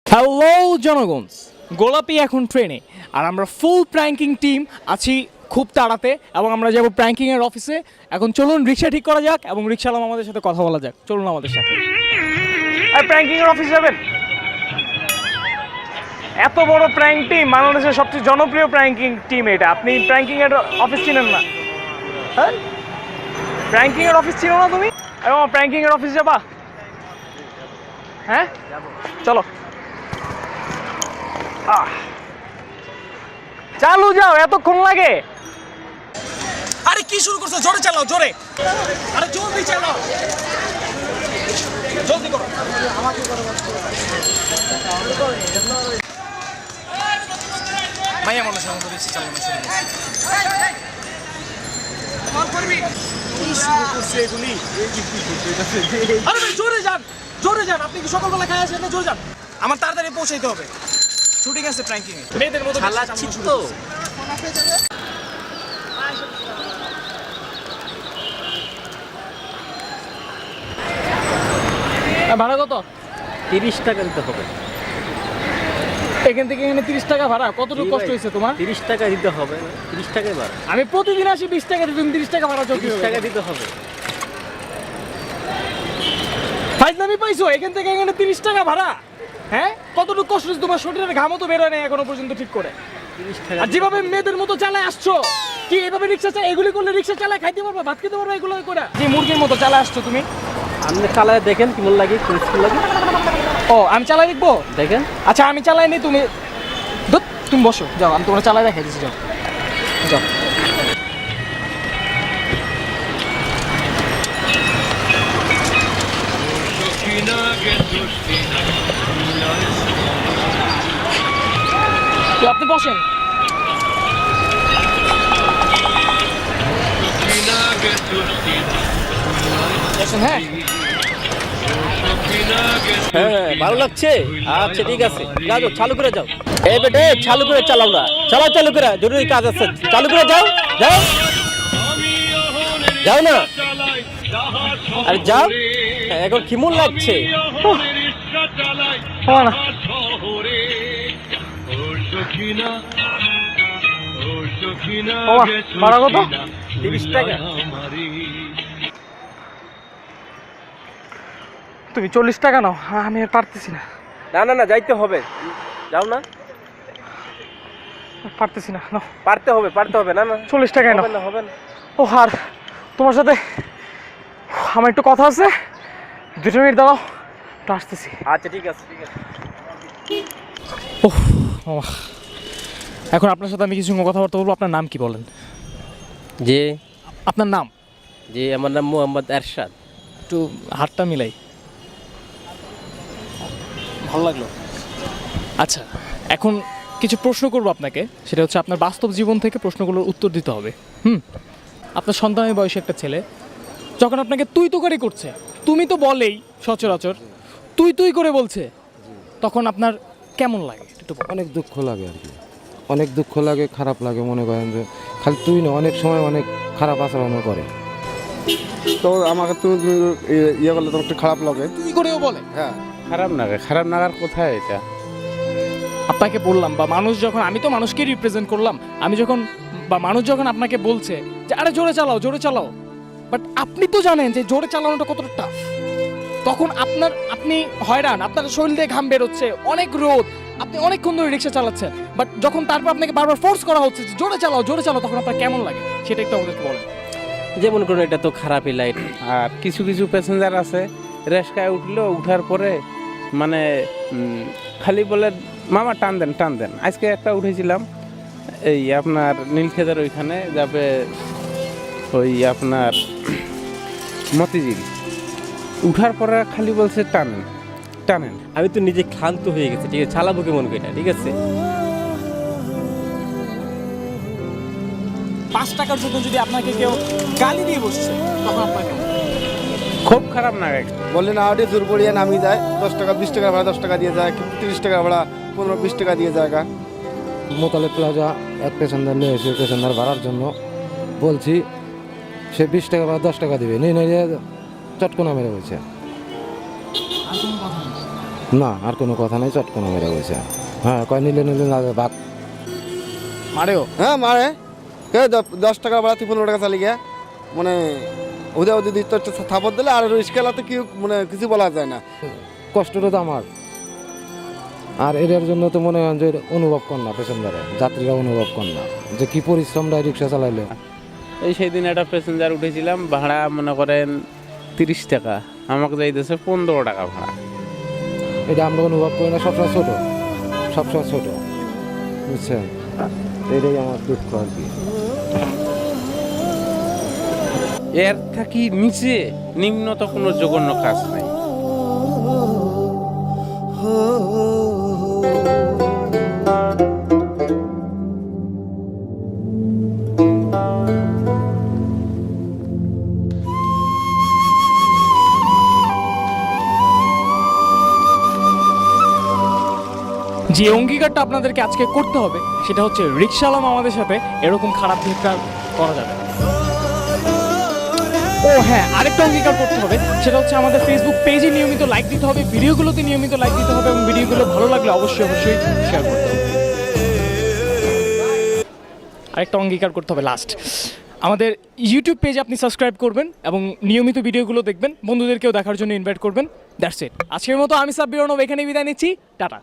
Hello জনগণ, গোলাপি এখন ট্রেনে আর আমরা ফুল প্র্যাঙ্কিং টিম আছি খুব তাড়াতে এবং আমরা যাব প্র্যাঙ্কিং এর অফিসে। এখন চলুন রিক্সা ঠিক করা যাক এবং রিক্সাওয়ালা আমাদের সাথে কথা বলা যাক। চলুন আমাদের সাথে। আর প্র্যাঙ্কিং এর অফিস যাবেন? এত বড় প্র্যাঙ্ক টিম, বাংলাদেশের সবচেয়ে জনপ্রিয় প্র্যাঙ্কিং টিম এটা। আপনি প্র্যাঙ্কিং এর অফিস চিনেন না? হ্যাঁ, প্র্যাঙ্কিং এর অফিস চিনো না তুমি? এবং প্র্যাঙ্কিং এর অফিস যাবা? হ্যাঁ চলো। চালু যাও, এতক্ষণ লাগে? আরে কি শুরু করছো? জোরে চালাও, জোরে। আরে জলদি চালাও, জলদি করো। মাইয়া মানুষ আমাদের রিক্সা চালানো শুরু করছে। আরে ভাই জোরে যান, জোরে যান। আপনি কি সকালবেলা খাই আসেন না? জোরে যান, আমার তাড়াতাড়ি পৌঁছাইতে হবে। শুটিং আছে প্র্যাঙ্কিং এ, মেয়েদের মতো চালাচ্ছি তো। ভাড়া কত? 30 টাকা দিতে হবে। এখান থেকে এখানে 30 টাকা ভাড়া? কতটুকু কষ্ট হয়েছে তোমার? 30 টাকা দিতে হবে। 30 টাকাই ভাড়া। আমি প্রতিদিন আসি 20 টাকা দিই, তুমি 30 টাকা ভাড়া চাও? 30 টাকা দিতে হবে। ফাইজলামি পাইছো? এখান থেকে এখানে 30 টাকা ভাড়া? হ্যাঁ, কতটুকু কষ্ট হয়েছে তোমার? শরীরের ঘামও তো বেরোয় না এখনো পর্যন্ত ঠিক করে। 30 টাকা। আর যেভাবে মেয়েদের মতো চালায় আসছো, কি এভাবে রিক্সা চালায়? এগুলি করলে রিক্সা চালায় খাইতে পারবা, ভাত খেতে পারবা এগুলো করে? যে মুরগির মতো চালায় আসছো তুমি। আপনি চালায় দেখেন কেমন লাগে, কেমন লাগে। ও, আমি চালাই দেখবো? দেখেন। আচ্ছা আমি চালাই নি, তুমি তুমি বসো, যাও আমি তোমরা চালাই দেখাই দিচ্ছি। যাও যাও। তো আপনি বসেন। বসেন। হ্যাঁ হ্যাঁ, ভালো লাগছে। আচ্ছা ঠিক আছে, যাও যাও, চালু করে যাও। এই বেটে চালু করে চালাও না, চালাও, চালু করে, জরুরি কাজ আছে, চালু করে যাও, যাও যাও না। আরে যাও। হ্যাঁ, এখন কেমন লাগছে? না ভাড়া কত? 30 টাকা। তুমি 40 টাকা নাও, আমি আর পারতেছি না। না না না, যাইতে হবে, যাও না। পারতেছি না, নাও। পারতে হবে, পারতে হবে। না না, 40 টাকায় নাও। হবে না, হবে না। ও, আর তোমার সাথে আমার একটু কথা আছে, 2 মিনিট দাঁড়াও, তো আসতেছি। আচ্ছা ঠিক আছে, ঠিক আছে। ওহ, এখন আপনার সাথে আমি কিছু কথাবার্তা বলবো। আপনার নাম কি বলেন? যে আপনার নাম? যে আমার নাম মোহাম্মদ এরশাদ। একটু হাতটা মিলাই, ভালো লাগলো। আচ্ছা, এখন কিছু প্রশ্ন করবো আপনাকে, সেটা হচ্ছে আপনার বাস্তব জীবন থেকে প্রশ্নগুলোর উত্তর দিতে হবে। আপনার সন্তানের বয়সী একটা ছেলে যখন আপনাকে তুই তো করে করছে, তুমি তো বলেই সচরাচর তুই তুই করে বলছে, তখন আপনার কেমন লাগে? একটু অনেক দুঃখ লাগে আর কি, অনেক দুঃখ লাগে, খারাপ লাগে। মনে করেন যে খালি তুই না, অনেক সময় অনেক খারাপ আচরণও করে। তো আমাকে তুমি ইয়ে করলে তো একটু খারাপ লাগে। তুই করেও বলে? হ্যাঁ, খারাপ লাগে। খারাপ লাগার কোথায় এটা? আপনাকে বললাম, বা মানুষ যখন, আমি তো মানুষকে রিপ্রেজেন্ট করলাম, আমি যখন, বা মানুষ যখন আপনাকে বলছে যে আরে জোরে চালাও, জোরে চালাও, বাট আপনি তো জানেন যে জোরে চালানোটা কতটা টাফ, তখন আপনি হয়রান, আপনার শরীর দিয়ে ঘাম বেরোচ্ছে, অনেক রোদ, আপনি অনেকক্ষণ ধরে রিক্সা চালাচ্ছেন, বাট যখন তারপর আপনাকে বারবার ফোর্স করা হচ্ছে যে জোরে চালাও, জোরে চালাও, তখন আপনার কেমন লাগে সেটা একটু আমাদেরকে বলেন। যেমন করুন, এটা তো খারাপই লাইট। আর কিছু কিছু প্যাসেঞ্জার আছে রেস্কায় উঠলো, উঠার পরে মানে খালি বলে মামা টান দেন, টান দেন। আজকে একটা উঠেছিলাম এই আপনার নীলক্ষেতের ওইখানে যাবে, ওই আপনার মতিঝিল, উঠার পরে খালি বলছে টানেন টানেন। আমি তো নিজে ক্লান্ত হয়ে গেছি, ঠিক আছে, চালাবো কেমন করে, ঠিক আছে। 5 টাকার জন্য যদি আপনাকে কেউ গালি দিয়ে বসছে, তখন আপনার কেমন? খুব খারাপ লাগে। বললেন আউটে দূর পড়িয়ে নামিয়ে যায়, 10 টাকা 20 টাকা ভাড়া 10 টাকা দিয়ে যায়, 30 টাকা ভাড়া 15-20 টাকা দিয়ে যায়। মোতালে প্লাজা এক পেছনদার নিয়ে এসে পেছনদার ভাড়ার জন্য বলছি, সে 20 টাকা বা 10 টাকা দিবে, নেই নেই চটকোনা মেরে বলছে। না আর কোনো কথা নেই, চটকনা মেরে গেছে। হ্যাঁ কয় নিলে না বাঘ মারেও হ্যাঁ মারে 10 টাকা ভাড়া তুই 15 টাকা চালিয়ে গিয়া মানে ওদের ওদের দিতে থাপড় দিলে আর রিস্কেলাতে কি মানে কিছু বলা যায় না। কষ্টটা তো আমার, আর এটার জন্য তো মনে হয় যে অনুভব কর না, প্যাসেঞ্জারে যাত্রীরা অনুভব কর না যে কি পরিশ্রমটা রিক্সা চালাইলে। এই সেই দিন একটা প্যাসেঞ্জার উঠেছিলাম, ভাড়া মনে করেন 30 টাকা, আমাকে যাইতেছে 15 টাকা ভাড়া। এটা আমরা অনুভব করি না, সবসময় ছোট বুঝছেন, এটাই আমার দুঃখ আর কি। এর থাকি নিচে নিম্নত কোনো জঘন্য কাজ নাই। যে অঙ্গীকারটা আপনাদেরকে আজকে করতে হবে সেটা হচ্ছে রিকশাওয়ালা আমাদের সাথে এরকম খারাপ বিহেভ করা যাবে না। ও হ্যাঁ, আরেকটা অঙ্গীকার করতে হবে, সেটা হচ্ছে আমাদের ফেসবুক পেজে নিয়মিত লাইক দিতে হবে, ভিডিওগুলোতে নিয়মিত লাইক দিতে হবে এবং ভিডিওগুলো ভালো লাগলে অবশ্যই শেয়ার করতে হবে। আরেকটা অঙ্গীকার করতে হবে লাস্ট, আমাদের ইউটিউব পেজে আপনি সাবস্ক্রাইব করবেন এবং নিয়মিত ভিডিওগুলো দেখবেন, বন্ধুদেরকেও দেখার জন্য ইনভাইট করবেন। That's it. আজকের মতো আমি সাব্বির অর্ণব এখানেই বিদায় নিচ্ছি, টাটা।